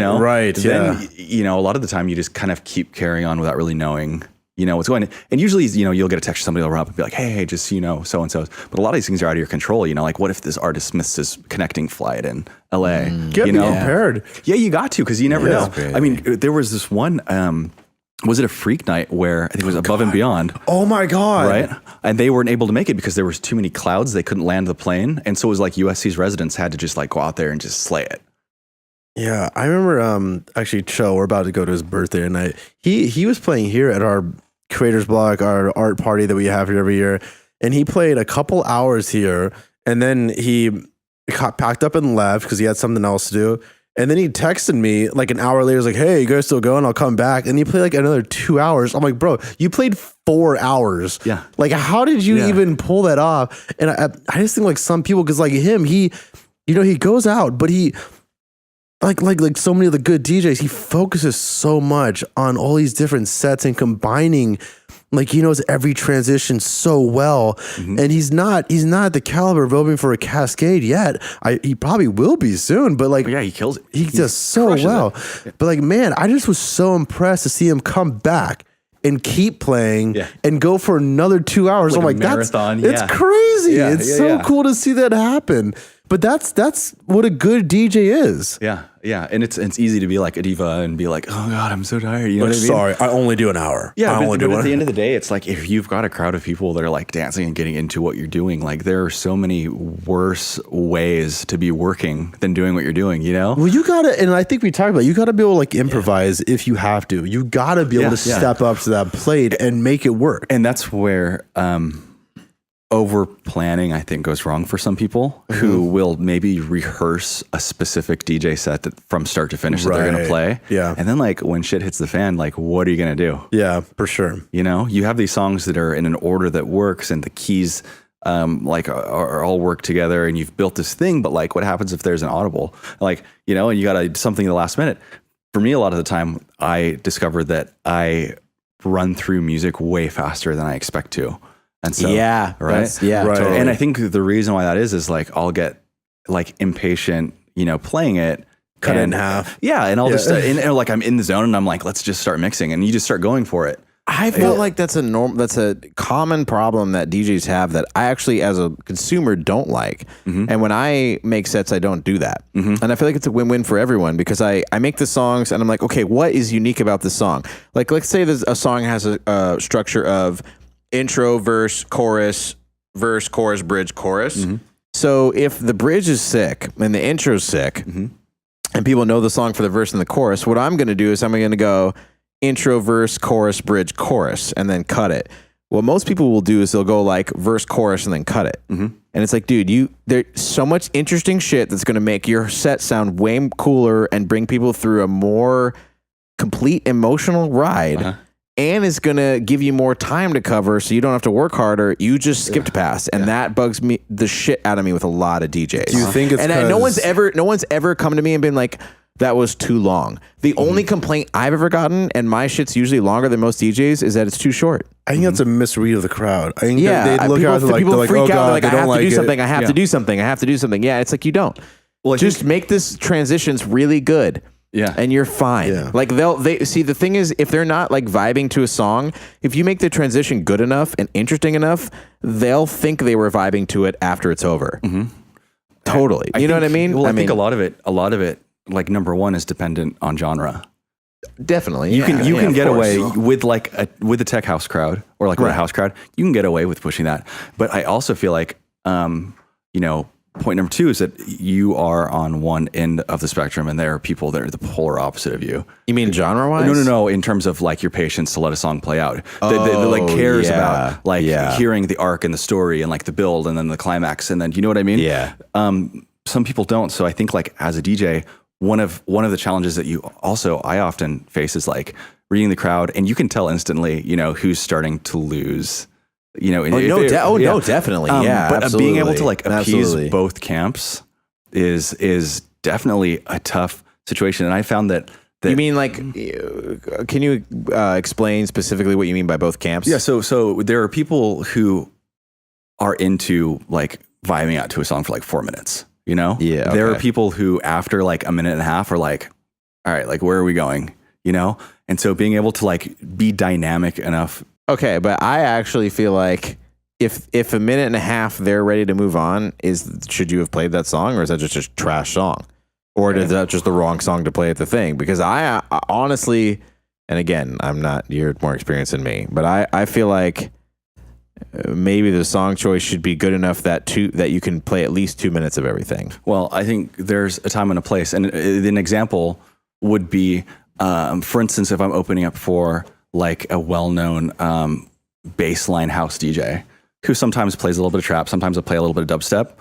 know, then, you know, a lot of the time you just kind of keep carrying on without really knowing, you know, what's going on. And usually, you know, you'll get a text, somebody will run up and be like, hey, just, you know, so-and-so. But a lot of these things are out of your control. You know, like what if this artist missed his connecting flight in LA? Get you know? prepared. Yeah, you got to, because you never know. I mean, there was this one, was it a freak night where I think it was Above and Beyond? Oh my God. Right. And they weren't able to make it because there was too many clouds. They couldn't land the plane. And so it was like USC's residents had to just like go out there and just slay it. Yeah, I remember actually Cho, we're about to go to his birthday tonight. He was playing here at our Creators Block, our art party that we have here every year, and he played a couple hours here, and then he got packed up and left because he had something else to do. And then he texted me like an hour later, was like, hey, you guys still going? I'll come back. And he played like another 2 hours. I'm like, bro, you played 4 hours. Yeah. Like, how did you even pull that off? And I just think like some people, because like him, he goes out, but he... Like so many of the good DJs, he focuses so much on all these different sets and combining, like he knows every transition so well. And he's not at the caliber of opening for a Kaskade yet. He probably will be soon, but like he kills it. He does so well. But like, man, I just was so impressed to see him come back and keep playing and go for another 2 hours. Like I'm like, marathon, it's crazy. Yeah, it's so cool to see that happen. But that's what a good DJ is. Yeah. And it's easy to be like a diva and be like, oh God, I'm so tired. You know what I mean? Sorry, I only do an hour. Yeah, but at the end of the day, it's like if you've got a crowd of people that are like dancing and getting into what you're doing, like there are so many worse ways to be working than doing what you're doing, you know? Well, you gotta, and I think we talked about, you gotta be able to like improvise if you have to. You gotta be able to step up to that plate and make it work. And that's where over planning, I think, goes wrong for some people who will maybe rehearse a specific DJ set that from start to finish that they're going to play. Yeah. And then like when shit hits the fan, like what are you going to do? Yeah, for sure. You know, you have these songs that are in an order that works and the keys like are all work together and you've built this thing, but like what happens if there's an audible? Like, you know, and you got something at the last minute. For me, a lot of the time I discovered that I run through music way faster than I expect to. And so, right. Totally. And I think the reason why that is like I'll get like impatient, you know, playing it Cut it in half. Yeah, and I'll just and like I'm in the zone and I'm like, let's just start mixing, and you just start going for it. I feel like that's a common problem that DJs have that I actually, as a consumer, don't like. And when I make sets, I don't do that. And I feel like it's a win-win for everyone because I make the songs and I'm like, okay, what is unique about this song? Like, let's say a song has a structure of intro, verse, chorus, bridge, chorus. So if the bridge is sick and the intro's sick, and people know the song for the verse and the chorus, what I'm going to do is I'm going to go intro, verse, chorus, bridge, chorus, and then cut it. What most people will do is they'll go like verse, chorus, and then cut it. And it's like, dude, there's so much interesting shit that's going to make your set sound way cooler and bring people through a more complete emotional ride. And is going to give you more time to cover so you don't have to work harder. You just skipped past. And that bugs me the shit out of me with a lot of DJs. Do you think it's and no one's ever come to me and been like, that was too long. The only complaint I've ever gotten, and my shit's usually longer than most DJs, is that it's too short. I think that's a misread of the crowd. I think Yeah, they look people, at it like, people they're like, freak oh out. God, They're like, they I don't have to do like something. it. I have to do something. I have to do something. Yeah, it's like you don't. Well, Just make this transitions really good. Yeah. And you're fine. Yeah. Like they see, the thing is, if they're not like vibing to a song, if you make the transition good enough and interesting enough, they'll think they were vibing to it after it's over. Totally. You know what I mean? Well, I think a lot of it, like number one is dependent on genre. Definitely. You can get of away course. with with a tech house crowd or like with a house crowd. You can get away with pushing that. But I also feel like, point number two is that you are on one end of the spectrum and there are people that are the polar opposite of you. You mean genre-wise? No. In terms of like your patience to let a song play out. That like cares about like hearing the arc and the story and like the build and then the climax. And then, you know what I mean? Yeah. Some people don't. So I think like as a DJ, one of the challenges that I often face is like reading the crowd, and you can tell instantly, who's starting to lose. No, definitely. Yeah, but absolutely. being able to like appease Absolutely. both camps is definitely a tough situation. And I found that You mean like, can you explain specifically what you mean by both camps? yeah. So there are people who are into like vibing out to a song for like 4 minutes. Yeah. There are Okay. people who after like a minute and a half are like, all right, like where are we going? And so being able to like be dynamic enough. Okay, but I actually feel like if a minute and a half they're ready to move on, should you have played that song, or is that just a trash song, or is that just the wrong song to play at the thing? Because I honestly, and again, you're more experienced than me, but I feel like maybe the song choice should be good enough that you can play at least 2 minutes of everything. Well, I think there's a time and a place, and an example would be, for instance, if I'm opening up for like a well-known baseline house DJ who sometimes plays a little bit of trap, sometimes I play a little bit of dubstep.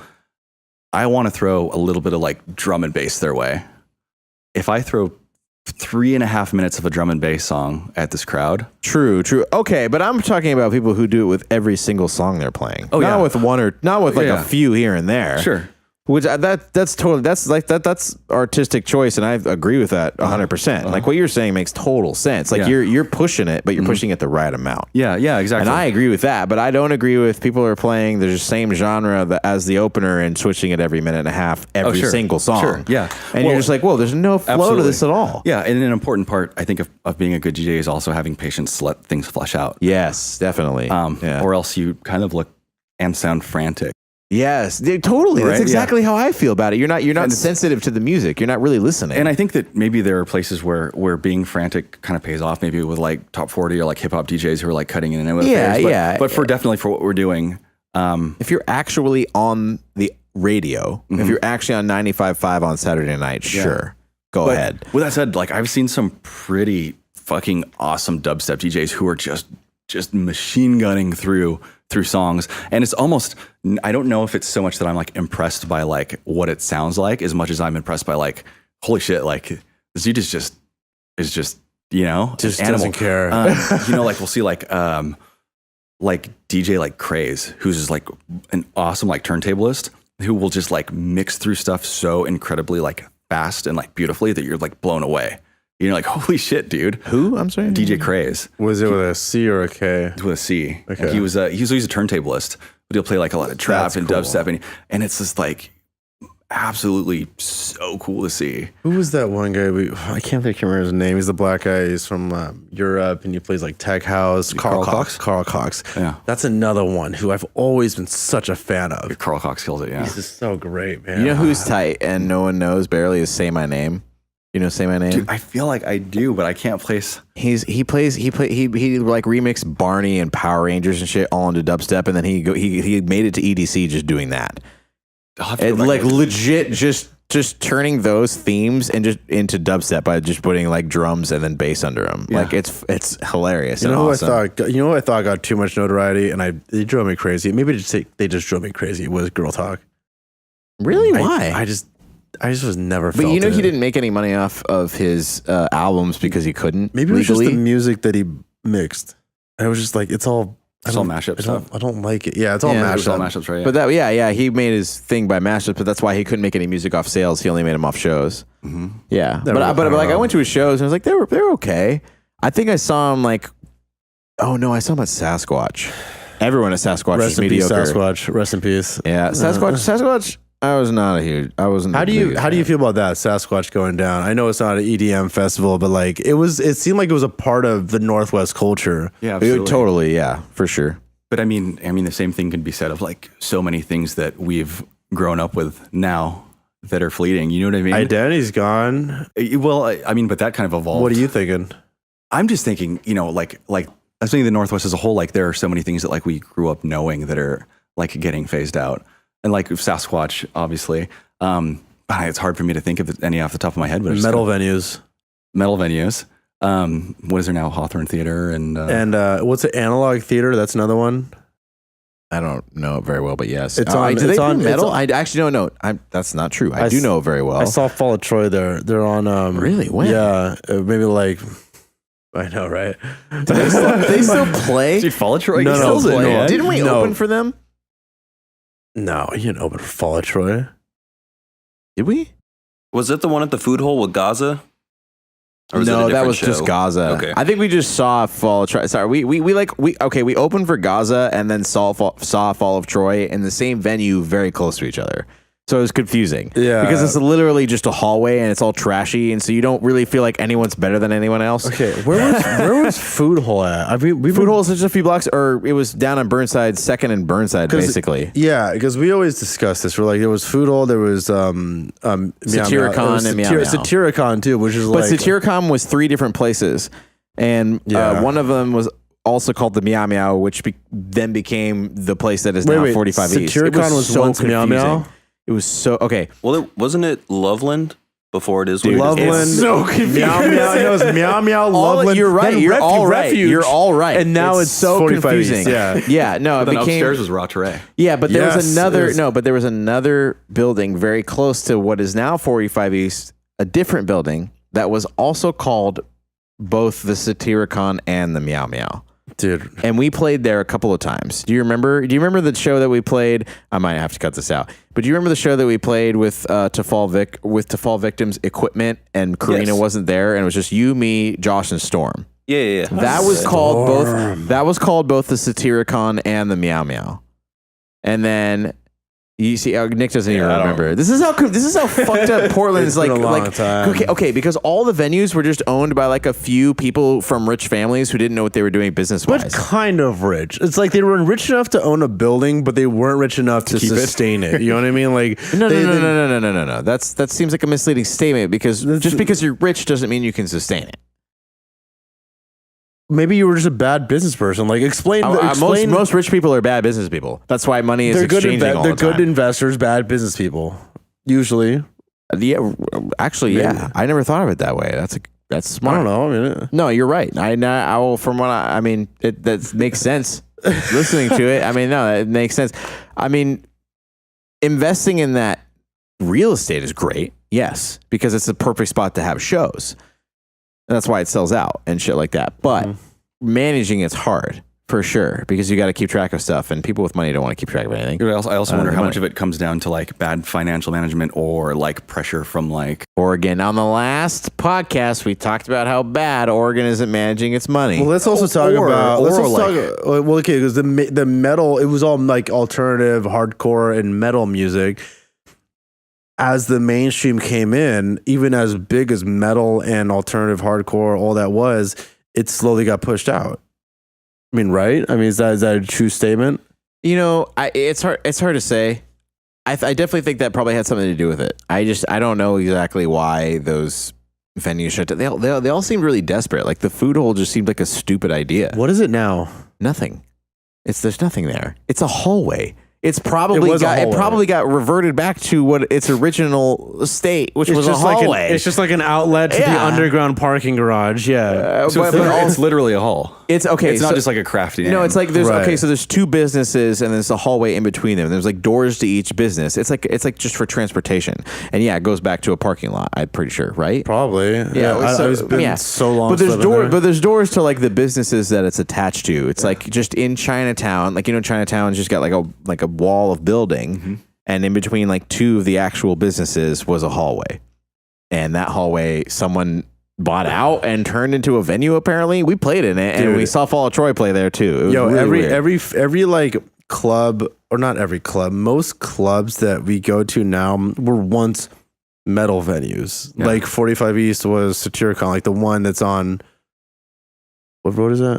I want to throw a little bit of like drum and bass their way. If I throw 3.5 minutes of a drum and bass song at this crowd. True. Okay, but I'm talking about people who do it with every single song they're playing. Oh, not yeah. with not with like Yeah. a few here and there. Sure. Which that's totally that's artistic choice, and I agree with that 100%. Like what you're saying makes total sense. Like Yeah. you're pushing it, but you're pushing it the right amount. Yeah, exactly. And I agree with that, but I don't agree with people who are playing the same genre as the opener and switching it every minute and a half, every sure. single song. Sure, yeah. And Well, you're just like, well, there's no flow to absolutely. this at all. Yeah, and an important part, I think, of being a good DJ is also having patience to let things flesh out. Yes, definitely. Or else you kind of look and sound frantic. Yes, dude, totally. Right? That's exactly how I feel about it. You're not sensitive to the music. You're not really listening. And I think that maybe there are places where being frantic kind of pays off, maybe with like top 40 or like hip hop DJs who are like cutting in and out with affairs. But for definitely for what we're doing. If you're actually on the radio, if you're actually on 95.5 on Saturday night, sure, go ahead. With that said, like I've seen some pretty fucking awesome dubstep DJs who are just machine gunning through songs, and it's almost, I don't know if it's so much that I'm like impressed by like what it sounds like as much as I'm impressed by like, holy shit, like this dude is just Just animal. doesn't care. Like we'll see like DJ like Craze, who's just like an awesome like turntablist who will just like mix through stuff so incredibly like fast and like beautifully that you're like blown away. You're like, holy shit, dude. Who? I'm sorry? DJ Craze. Was it with a C or a K? With a C. Okay. And he's a turntablist, but he'll play like a lot of trap That's and cool. dubstep, and it's just like absolutely so cool to see. Who was that one guy? I can't remember his name. He's the black guy. He's from Europe, and he plays like tech house. Carl Cox? Carl Cox. Yeah. That's another one who I've always been such a fan of. Carl Cox kills it, yeah. He's just so great, man. You know who's tight and no one knows barely is Say My Name. You know Say My Name? Dude, I feel like I do, but I can't place. He like remixed Barney and Power Rangers and shit all into dubstep, and then he made it to EDC just doing that. And like legit just turning those themes and just into dubstep by just putting like drums and then bass under them. Yeah. Like it's hilarious. You know and who awesome. I thought got too much notoriety, and they drove me crazy. Maybe they just drove me crazy. It was Girl Talk. Really? Why? I just was never. But you know he didn't make any money off of his albums because he couldn't. Maybe it was just the music that he mixed. I was just like, it's all mashup stuff. I don't like it. Yeah, it's all mashup. It's all mashups, right? Yeah. But he made his thing by mashups, but that's why he couldn't make any music off sales. He only made them off shows. Mm-hmm. Yeah, but I went to his shows and I was like, they're okay. I think I saw him like, oh no, I saw him at Sasquatch. Everyone at Sasquatch is mediocre. Rest in peace, Sasquatch. Rest in peace. Yeah, Sasquatch. I wasn't. How do you feel about that Sasquatch going down? I know it's not an EDM festival, but like it seemed like it was a part of the Northwest culture. Yeah, absolutely. Totally. Yeah, for sure. But I mean, the same thing can be said of like so many things that we've grown up with now that are fleeting. You know what I mean? Identity's gone. Well, I mean, but that kind of evolved. What are you thinking? I'm just thinking, like I was thinking the Northwest as a whole, like there are so many things that like we grew up knowing that are like getting phased out. And like Sasquatch, obviously. It's hard for me to think of any off the top of my head. But Metal venues. What is there now? Hawthorne Theater and what's it? Analog Theater. That's another one. I don't know it very well, but yes, it's on. Do they play metal? I actually don't know. That's not true. I do know it very well. I saw Fall of Troy there. They're on. Really? When? Yeah, maybe like. I know, right? They still play. Dude, Fall of Troy. No, didn't we open for them? No, you didn't open for Fall of Troy. Did we? Was it the one at the food hall with Gaza? No, that was just Gaza. Okay. I think we just saw Fall of Troy. Sorry, we opened for Gaza and then saw Fall of Troy in the same venue, very close to each other. So it was confusing. Yeah. Because it's literally just a hallway and it's all trashy, and so you don't really feel like anyone's better than anyone else. Okay, where was Food Hall at? Food Hall is just a few blocks, or it was down on Burnside, 2nd and Burnside, basically. Yeah, because we always discuss this. We're like, there was Food Hall, there was Satyricon and Meow Meow. Satyricon too, which is but Satyricon was 3 different places, and one of them was also called the Meow Meow, which then became the place that is now 45 East. Satyricon was once Meow Meow? It was so okay. Well, wasn't it Loveland before it is? Dude, Loveland, it's so confusing. Meow Meow. It was Meow Meow. Loveland. You're right. You're all right. Refuge. You're all right. And now it's so confusing. East, yeah. No, it then became upstairs was Rotterdam. Yeah, but there was another. No, but there was another building very close to what is now 45 East. A different building that was also called both the Satyricon and the Meow Meow. Dude, and we played there a couple of times. Do you remember the show that we played? I might have to cut this out. But do you remember the show that we played with To Fall Victims equipment, and Karina wasn't there, and it was just you, me, Josh, and Storm. Yeah. That was called both. That was called both the Satyricon and the Meow Meow. And then you see, Nick doesn't even remember. This is how fucked up Portland's like. Okay, because all the venues were just owned by like a few people from rich families who didn't know what they were doing business wise. But kind of rich. It's like they were rich enough to own a building, but they weren't rich enough to sustain it. You know what I mean? Like no. That seems like a misleading statement, because just because you're rich doesn't mean you can sustain it. Maybe you were just a bad business person. Like, explain. Most rich people are bad business people. That's why money is exchanging all the time. They're good investors, bad business people. Usually. Yeah, actually, yeah. I never thought of it that way. That's smart. I don't know. No, you're right. That makes sense. Listening to it, it makes sense. Investing in that real estate is great. Yes, because it's the perfect spot to have shows. That's why it sells out and shit like that. But managing it's hard for sure, because you got to keep track of stuff, and people with money don't want to keep track of anything. I also wonder how much of it comes down to like bad financial management or like pressure from like Oregon. On the last podcast, we talked about how bad Oregon isn't managing its money. Well, let's also talk about. Because the metal, it was all like alternative, hardcore, and metal music. as the mainstream came in, even as big as metal and alternative hardcore, all that was, it slowly got pushed out. I mean, right? I mean, is that a true statement? You know, it's hard to say. I definitely think that probably had something to do with it. I don't know exactly why those venues shut down. They all seemed really desperate. Like the food hall just seemed like a stupid idea. What is it now? Nothing. There's nothing there. It's a hallway. It probably got reverted back to what its original state, which was a hallway. It's just like an outlet to the underground parking garage. Yeah. So it's literally a hall. It's okay. It's not just like a crafty. No, it's like there's so there's two businesses and there's a hallway in between them. There's like doors to each business. It's like just for transportation. And yeah, it goes back to a parking lot. I'm pretty sure, right? Probably. Yeah. It's been so long. But there's doors to like the businesses that it's attached to. It's like just in Chinatown. Like Chinatown's just got like a wall of building, and in between like two of the actual businesses was a hallway, and that hallway someone bought out and turned into a venue. Apparently, we played in it, and we saw Fall of Troy play there too. It was really weird. every like club, or not every club, most clubs that we go to now were once metal venues. Yeah. Like 45 East was Satyricon, like the one that's on what road is that?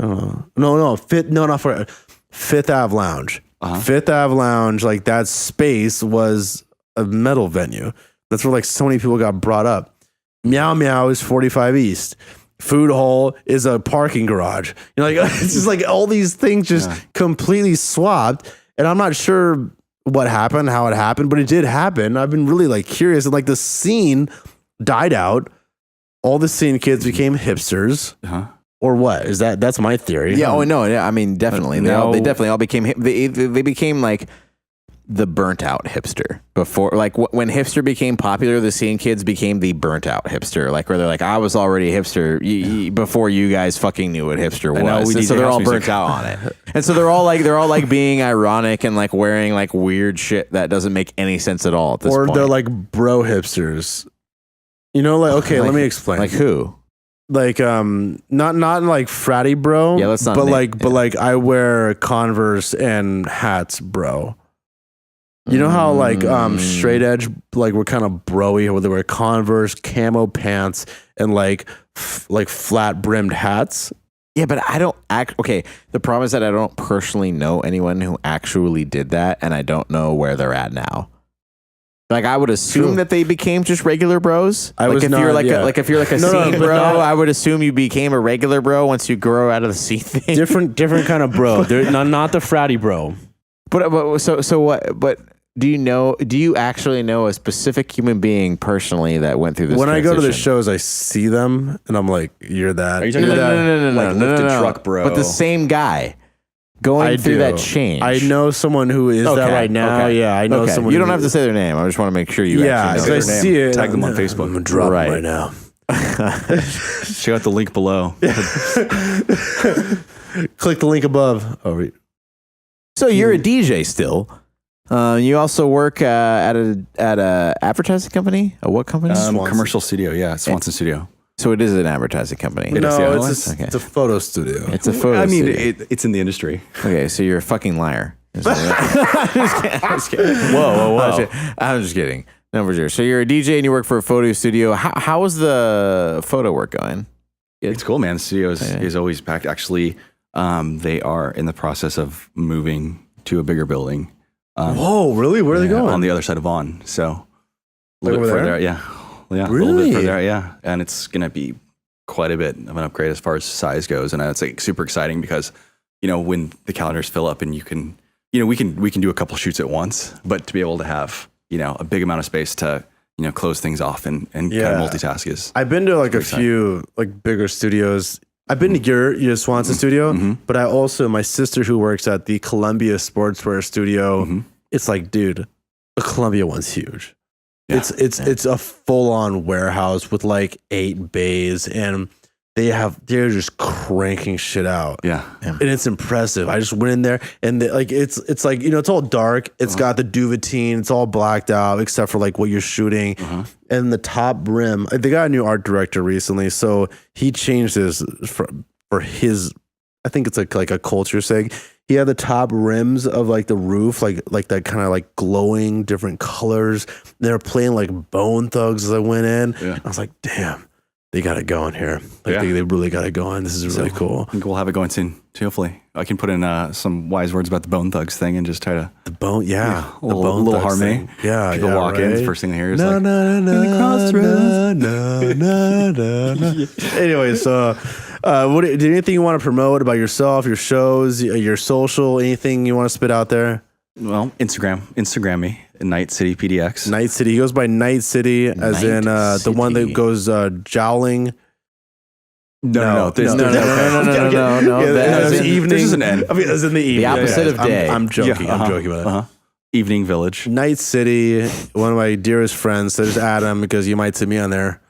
Fifth Ave Lounge. Fifth Ave Lounge, like that space was a metal venue. That's where like so many people got brought up. Meow Meow is 45 East. Food Hall is a parking garage. Like it's just like all these things just completely swapped. And I'm not sure what happened, how it happened, but it did happen. I've been really like curious. And like the scene died out. All the scene kids became hipsters. Or what is that? That's my theory. Yeah. Oh no. Yeah. I mean, definitely. They definitely all became. They became like the burnt out hipster before. Like when hipster became popular, the scene kids became the burnt out hipster. Like where they're like, I was already a hipster before you guys fucking knew what hipster was. And so they're all burnt out on it. And so they're all like being ironic and like wearing like weird shit that doesn't make any sense at all at this point. Or they're like bro hipsters. Like okay, let me explain. Like who? Like not like fratty bro. Yeah, let's not. But like I wear Converse and hats, bro. You know how like straight edge like we're kind of broy, where they wear Converse, camo pants, and like flat brimmed hats. Yeah, but I don't okay. The problem is that I don't personally know anyone who actually did that, and I don't know where they're at now. Like I would assume that they became just regular bros. If you're like a scene bro, I would assume you became a regular bro once you grow out of the scene thing. Different kind of bro. They're not the fratty bro. But so what? But do you actually know a specific human being personally that went through this? When I go to the shows, I see them and I'm like, "You're that." Are you talking about lifted truck bro? But the same guy. Going through that change. I know someone who is that right now. Okay. Yeah, I know someone. You don't have to say their name. I just want to make sure you actually know. I see it. Tag them on Facebook. I'm going to drop them right now. Check out the link below. Click the link above. Oh, so you're a DJ still. You also work at a advertising company? A what company? Commercial studio. Yeah, Swanson Studio. So it is an advertising company. No, it's a photo studio. It's a photo studio. I mean, it's in the industry. Okay, so you're a fucking liar. I'm just kidding. Whoa. I'm just kidding. No, for sure. So you're a DJ and you work for a photo studio. How is the photo work going? It's cool, man. The studio is always packed. Actually, they are in the process of moving to a bigger building. Whoa, really? Where are they going? On the other side of Vaughan. So a little bit bit further, yeah. Yeah, really? A little bit further, yeah. And it's going to be quite a bit of an upgrade as far as size goes. And it's like super exciting because, when the calendars fill up and you can, we can do a couple shoots at once, but to be able to have, a big amount of space to, close things off and kind of multitask is. I've been to like a few like bigger studios. I've been to your Swanson studio, but I also, my sister who works at the Columbia Sportswear studio, it's like, dude, the Columbia one's huge. Yeah. It's a full on warehouse with like 8 bays and they're just cranking shit out. Yeah. And it's impressive. I just went in there and it's like, it's all dark. It's got the duvetine. It's all blacked out except for like what you're shooting. And the top rim, they got a new art director recently. So he changed this for his, I think it's like a culture thing. he had the top rims of like the roof, like that kind of like glowing different colors. They were playing like Bone Thugs as I went in. Yeah. I was like, damn, they got it going here. Like Yeah. they really got it going. This is really cool. I think we'll have it going soon. Too, hopefully, I can put in some wise words about the Bone Thugs thing and just try to The bone, yeah. a The little Thugs harmony. thing. Yeah, People yeah, walk in, right? the first thing they hear is No, like, no, no, "In the crossroads." no. Anyways, did anything you want to promote about yourself, your shows, your social, anything you want to spit out there? Well, Instagram me, Night City PDX. Night City. He goes by Night City, as Night in the one that City. goes jowling. No. There's No. Yeah, As there's in- evening. there's just an N. I mean, as in the evening. opposite of day. I'm joking. I'm joking about it. Evening Village. Night City. One of my dearest friends. So just add him because you might see me on there.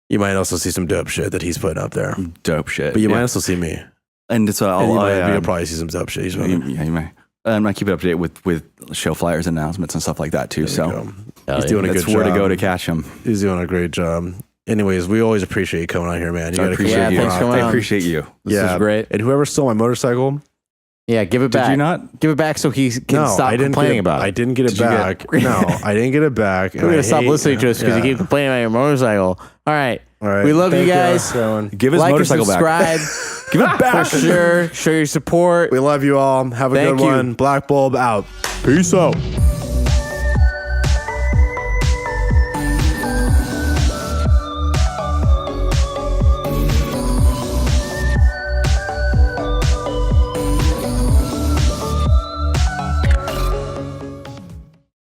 You might also see some dope shit that he's putting up there. Dope shit. But you might also see me. And it's And you'll probably see some dope shit. He's running. yeah, you may. I keep it up to date with show flyers, announcements, and stuff like that too. So He's doing a good that's job. where to go to catch him. He's doing a great job. Anyways, we always appreciate you coming on here, man. You I gotta keep appreciate it you. thanks for coming I on. appreciate you. This is great. And whoever stole my motorcycle, Yeah, give it back. Did you not? Give it back so he can no, stop I didn't complaining get, about it. I didn't get it Did you get- back. No, I didn't get it back. We're going to stop listening to us because you keep complaining about your motorcycle. All right. All right. We love you Thank guys. Give his Like and motorcycle back. subscribe. Give it back. For sure. Show your support. We love you all. Have a Thank good you. one. Black Bulb out. Peace out.